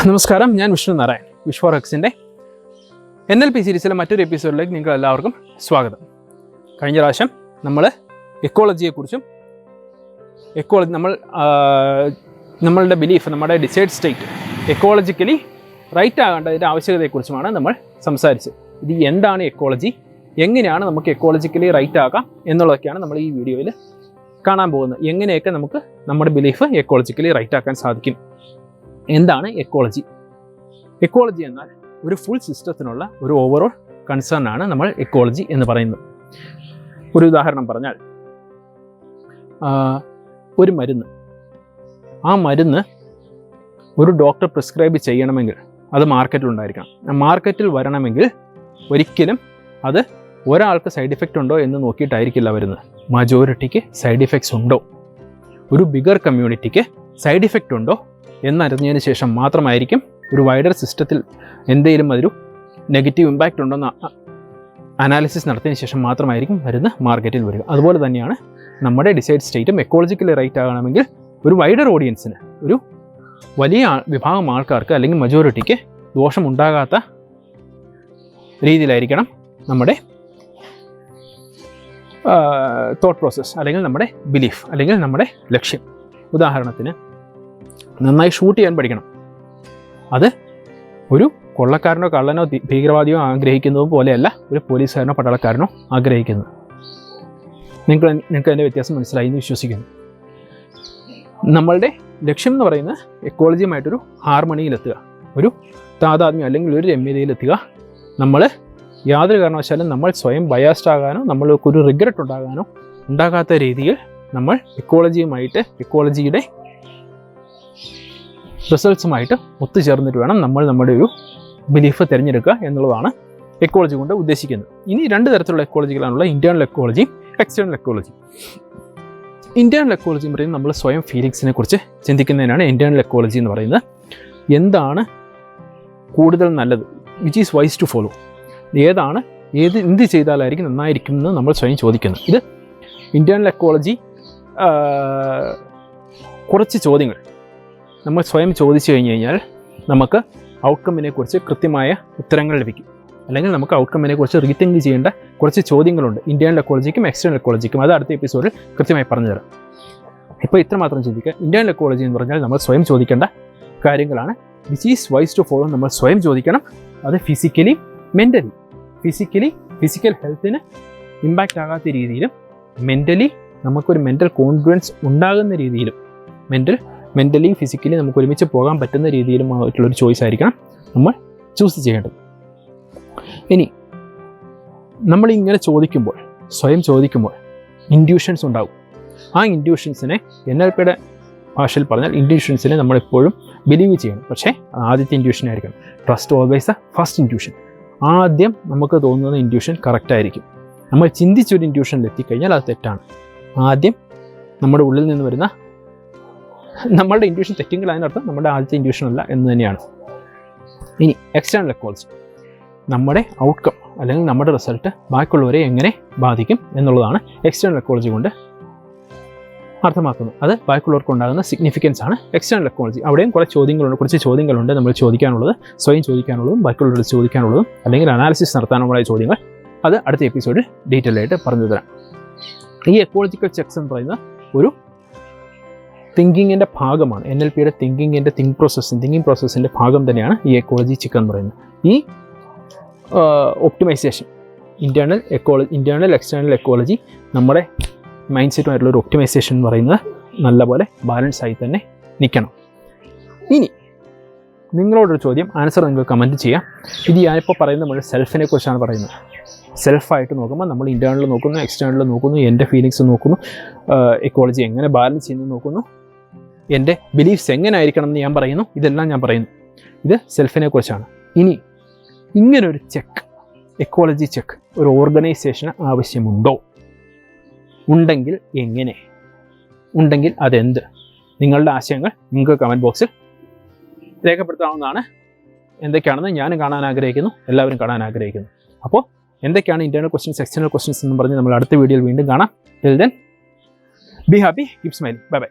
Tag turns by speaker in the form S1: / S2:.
S1: നമസ്കാരം, ഞാൻ Vishnu Narayan. Wish four എക്സിൻ്റെ NLP സീരീസിലെ മറ്റൊരു എപ്പിസോഡിലേക്ക് നിങ്ങൾ എല്ലാവർക്കും സ്വാഗതം. കഴിഞ്ഞ പ്രാവശ്യം നമ്മൾ എക്കോളജിയെക്കുറിച്ചും നമ്മളുടെ ബിലീഫ്, നമ്മുടെ ഡിസൈഡ് സ്റ്റേറ്റ് എക്കോളജിക്കലി റൈറ്റ് ആകേണ്ടതിൻ്റെ ആവശ്യകതയെക്കുറിച്ചുമാണ് നമ്മൾ സംസാരിച്ചത്. ഇത് എന്താണ് എക്കോളജി, എങ്ങനെയാണ് നമുക്ക് എക്കോളജിക്കലി റൈറ്റ് ആക്കാം എന്നുള്ളതൊക്കെയാണ് നമ്മൾ ഈ വീഡിയോയിൽ കാണാൻ പോകുന്നത്. എങ്ങനെയൊക്കെ നമുക്ക് നമ്മുടെ ബിലീഫ് എക്കോളജിക്കലി റൈറ്റ് ആക്കാൻ സാധിക്കും. എന്താണ് എക്കോളജി? എക്കോളജി എന്നാൽ ഒരു ഫുൾ സിസ്റ്റത്തിനുള്ള ഒരു ഓവറോൾ കൺസേൺ ആണ് നമ്മൾ എക്കോളജി എന്ന് പറയുന്നത്. ഒരു ഉദാഹരണം പറഞ്ഞാൽ, ഒരു മരുന്ന്, ആ മരുന്ന് ഒരു ഡോക്ടർ പ്രിസ്ക്രൈബ് ചെയ്യണമെങ്കിൽ അത് മാർക്കറ്റിലുണ്ടായിരിക്കണം. മാർക്കറ്റിൽ വരണമെങ്കിൽ ഒരിക്കലും അത് ഒരാൾക്ക് സൈഡ് ഇഫക്റ്റ് ഉണ്ടോ എന്ന് നോക്കിയിട്ടായിരിക്കില്ല വരുന്നത്. മജോറിറ്റിക്ക് സൈഡ് ഇഫക്ട്സ് ഉണ്ടോ, ഒരു ബിഗർ കമ്മ്യൂണിറ്റിക്ക് സൈഡ് ഇഫക്റ്റ് ഉണ്ടോ എന്നറിഞ്ഞതിന് ശേഷം മാത്രമായിരിക്കും, ഒരു വൈഡർ സിസ്റ്റത്തിൽ എന്തെങ്കിലും അതൊരു നെഗറ്റീവ് ഇമ്പാക്റ്റ് ഉണ്ടെന്ന് അനാലിസിസ് നടത്തിയതിന് ശേഷം മാത്രമായിരിക്കും മരുന്ന് മാർക്കറ്റിൽ വരിക. അതുപോലെ തന്നെയാണ് നമ്മുടെ ഡിസൈഡ് സ്റ്റേറ്റും എക്കോളജിക്കലി റൈറ്റ് ആകണമെങ്കിൽ ഒരു വൈഡർ ഓഡിയൻസിന്, ഒരു വലിയ വിഭാഗം ആൾക്കാർക്ക് അല്ലെങ്കിൽ മജോറിറ്റിക്ക് ദോഷമുണ്ടാകാത്ത രീതിയിലായിരിക്കണം നമ്മുടെ തോട്ട് പ്രോസസ്സ് അല്ലെങ്കിൽ നമ്മുടെ ബിലീഫ് അല്ലെങ്കിൽ നമ്മുടെ ലക്ഷ്യം. ഉദാഹരണത്തിന്, നന്നായി ഷൂട്ട് ചെയ്യാൻ പഠിക്കണം. അത് ഒരു കൊള്ളക്കാരനോ കള്ളനോ ഭീകരവാദിയോ ആഗ്രഹിക്കുന്നത് പോലെയല്ല ഒരു പോലീസുകാരനോ പട്ടാളക്കാരനോ ആഗ്രഹിക്കുന്നത്. നിങ്ങൾക്ക് അതിൻ്റെ വ്യത്യാസം മനസ്സിലായി എന്ന് വിശ്വസിക്കുന്നു. നമ്മളുടെ ലക്ഷ്യം എന്ന് പറയുന്നത് എക്കോളജിയുമായിട്ടൊരു ഹാർമണിയിലെത്തുക, ഒരു താതാത്മ്യം അല്ലെങ്കിൽ ഒരു രമ്യതയിലെത്തുക. നമ്മൾ യാതൊരു കാരണവശാലും നമ്മൾ സ്വയം ബയാസ്ഡ് ആകാനോ നമ്മൾക്കൊരു റിഗ്രറ്റ് ഉണ്ടാകാത്ത രീതിയിൽ നമ്മൾ എക്കോളജിയുമായിട്ട്, എക്കോളജിയുടെ റിസൾട്ട്സുമായിട്ട് ഒത്തുചേർന്നിട്ട് വേണം നമ്മൾ നമ്മുടെ ഒരു ബിലീഫ് തിരഞ്ഞെടുക്കുക എന്നുള്ളതാണ് എക്കോളജി കൊണ്ട് ഉദ്ദേശിക്കുന്നത്. ഇനി രണ്ട് തരത്തിലുള്ള എക്കോളജികളാണുള്ള, ഇൻറ്റേർണൽ എക്കോളജിയും എക്സ്റ്റേണൽ എക്കോളജി. ഇൻറ്റേർണൽ എക്കോളജി എന്ന് പറയുന്നത് നമ്മൾ സ്വയം ഫീലിങ്സിനെ കുറിച്ച് ചിന്തിക്കുന്നതിനാണ് ഇൻറ്റേർണൽ എക്കോളജി എന്ന് പറയുന്നത്. എന്താണ് കൂടുതൽ നല്ലത്, which is wise to follow, എന്ത് ചെയ്താലായിരിക്കും നന്നായിരിക്കും എന്ന് നമ്മൾ സ്വയം ചോദിക്കുന്നത്. ഇത് ഇൻറ്റേർണൽ എക്കോളജി കുറച്ച് ചോദ്യങ്ങൾ നമ്മൾ സ്വയം ചോദിച്ചു കഴിഞ്ഞ് കഴിഞ്ഞാൽ നമുക്ക് ഔട്ട്കമ്മിനെ കുറിച്ച് കൃത്യമായ ഉത്തരങ്ങൾ ലഭിക്കും. അല്ലെങ്കിൽ നമുക്ക് ഔട്ട്കമ്മിനെ കുറിച്ച് റീതിങ്ക് ചെയ്യേണ്ട കുറച്ച് ചോദ്യങ്ങളുണ്ട് ഇൻറ്റേർണൽ എക്കോളജിക്കും എക്സ്റ്റേണൽ എക്കോളജിക്കും. അത് അടുത്ത എപ്പിസോഡിൽ കൃത്യമായി പറഞ്ഞുതരാം. ഇപ്പോൾ ഇത്രമാത്രം ചിന്തിക്കുക. ഇൻറ്റേർണൽ എക്കോളജി എന്ന് പറഞ്ഞാൽ നമ്മൾ സ്വയം ചോദിക്കേണ്ട കാര്യങ്ങളാണ്. Which is wise to follow നമ്മൾ സ്വയം ചോദിക്കണം. അത് ഫിസിക്കലി, മെൻ്റലി, ഫിസിക്കൽ ഹെൽത്തിന് ഇമ്പാക്റ്റ് ആകാത്ത രീതിയിലും മെൻ്റലി നമുക്കൊരു മെൻ്റൽ കോൺഫിഡൻസ് ഉണ്ടാകുന്ന രീതിയിലും മെൻ്റലി ഫിസിക്കലി നമുക്ക് ഒരുമിച്ച് പോകാൻ പറ്റുന്ന രീതിയിലുമായിട്ടുള്ളൊരു ചോയ്സ് ആയിരിക്കണം നമ്മൾ ചൂസ് ചെയ്യേണ്ടത്. ഇനി നമ്മളിങ്ങനെ ചോദിക്കുമ്പോൾ, സ്വയം ചോദിക്കുമ്പോൾ ഇൻഡ്യൂഷൻസ് ഉണ്ടാകും. ആ ഇൻഡ്യൂഷൻസിനെ NLPയുടെ ഭാഷയിൽ പറഞ്ഞാൽ ഇൻഡ്യൂഷൻസിനെ നമ്മളെപ്പോഴും ബിലീവ് ചെയ്യണം. പക്ഷേ ആദ്യത്തെ ഇൻഡ്യൂഷൻ ആയിരിക്കണം. Trust always the first intuition. ആദ്യം നമുക്ക് തോന്നുന്ന ഇൻഡ്യൂഷൻ കറക്റ്റായിരിക്കും. നമ്മൾ ചിന്തിച്ചൊരു ഇൻഡ്യൂഷനിൽ എത്തിക്കഴിഞ്ഞാൽ അത് തെറ്റാണ്. ആദ്യം നമ്മുടെ ഉള്ളിൽ നിന്ന് വരുന്ന നമ്മളുടെ ഇൻഡ്യൂഷൻ തെറ്റെങ്കിൽ അതിനർത്ഥം നമ്മുടെ ആദ്യത്തെ ഇൻഡ്യൂഷൻ അല്ല എന്ന് തന്നെയാണ്. ഇനി എക്സ്റ്റേണൽ എക്കോളജി, നമ്മുടെ ഔട്ട്കം അല്ലെങ്കിൽ നമ്മുടെ റിസൾട്ട് ബാക്കിയുള്ളവരെ എങ്ങനെ ബാധിക്കും എന്നുള്ളതാണ് എക്സ്റ്റേണൽ എക്കോളജി കൊണ്ട് അർത്ഥമാക്കുന്നത്. അത് ബാക്കിയുള്ളവർക്ക് ഉണ്ടാകുന്ന സിഗ്നിഫിക്കൻസ് ആണ് എക്സ്റ്റേണൽ എക്കോളജി. അവിടെയും കുറച്ച് ചോദ്യങ്ങളുണ്ട് നമ്മൾ ചോദിക്കാനുള്ളത്, സ്വയം ചോദിക്കാനുള്ളതും ബാക്കിയുള്ളവരോട് ചോദിക്കാനുള്ളതും, അല്ലെങ്കിൽ അനാലിസിസ് നടത്താനുള്ള ചോദ്യങ്ങൾ. അത് അടുത്ത എപ്പിസോഡിൽ ഡീറ്റെയിൽ ആയിട്ട് പറഞ്ഞു തരാം. ഈ എക്കോളജിക്കൽ ചെക്സ് എന്ന് പറയുന്നത് ഒരു തിങ്കിങ്ങിൻ്റെ ഭാഗമാണ്. NLPയുടെ തിങ്കിങ് പ്രോസസ്സിൻ്റെ ഭാഗം തന്നെയാണ് ഈ എക്കോളജി ചെക്ക് എന്ന് പറയുന്നത്. ഈ ഒപ്റ്റിമൈസേഷൻ, ഇൻറ്റേർണൽ എക്സ്റ്റേണൽ എക്കോളജി, നമ്മുടെ മൈൻഡ് സെറ്റുമായിട്ടുള്ളൊരു ഒപ്റ്റിമൈസേഷൻ എന്ന് പറയുന്നത് നല്ലപോലെ ബാലൻസ് ആയി തന്നെ നിൽക്കണം. ഇനി നിങ്ങളോടൊരു ചോദ്യം, ആൻസർ നിങ്ങൾ കമൻറ്റ് ചെയ്യാം. ഇത് ഞാനിപ്പോൾ പറയുന്നത് നമ്മൾ സെൽഫിനെ കുറിച്ചാണ് പറയുന്നത്. സെൽഫായിട്ട് നോക്കുമ്പോൾ നമ്മൾ ഇൻറ്റേർണൽ നോക്കുന്നു, എക്സ്റ്റേണൽ നോക്കുന്നു, എൻ്റെ ഫീലിങ്സ് നോക്കുന്നു, എക്കോളജി എങ്ങനെ ബാലൻസ് ചെയ്യുന്നത് നോക്കുന്നു, എൻ്റെ ബിലീഫ്സ് എങ്ങനെ ആയിരിക്കണം എന്ന് ഞാൻ പറയുന്നു. ഇതെല്ലാം ഞാൻ പറയുന്നു. ഇത് സെൽഫിനെ കുറിച്ചാണ്. ഇനി ഇങ്ങനൊരു ചെക്ക്, എക്കോളജി ചെക്ക് ഒരു ഓർഗനൈസേഷന് ആവശ്യമുണ്ടോ? ഉണ്ടെങ്കിൽ എങ്ങനെ? ഉണ്ടെങ്കിൽ അതെന്ത്? നിങ്ങളുടെ ആശയങ്ങൾ നിങ്ങൾക്ക് കമൻറ്റ് ബോക്സിൽ രേഖപ്പെടുത്താവുന്നതാണ്. എന്തൊക്കെയാണെന്ന് ഞാനും കാണാൻ ആഗ്രഹിക്കുന്നു, എല്ലാവരും കാണാൻ ആഗ്രഹിക്കുന്നു. അപ്പോൾ എന്തൊക്കെയാണ് ഇൻറ്റേർണൽ ക്വസ്റ്റ്യൻസ്, എക്സ്റ്റേണൽ ക്വസ്റ്റ്യൻസ് എന്ന് പറഞ്ഞ് നമ്മൾ അടുത്ത വീഡിയോയിൽ വീണ്ടും കാണാം. Till then be happy, keep smiling. Bye bye.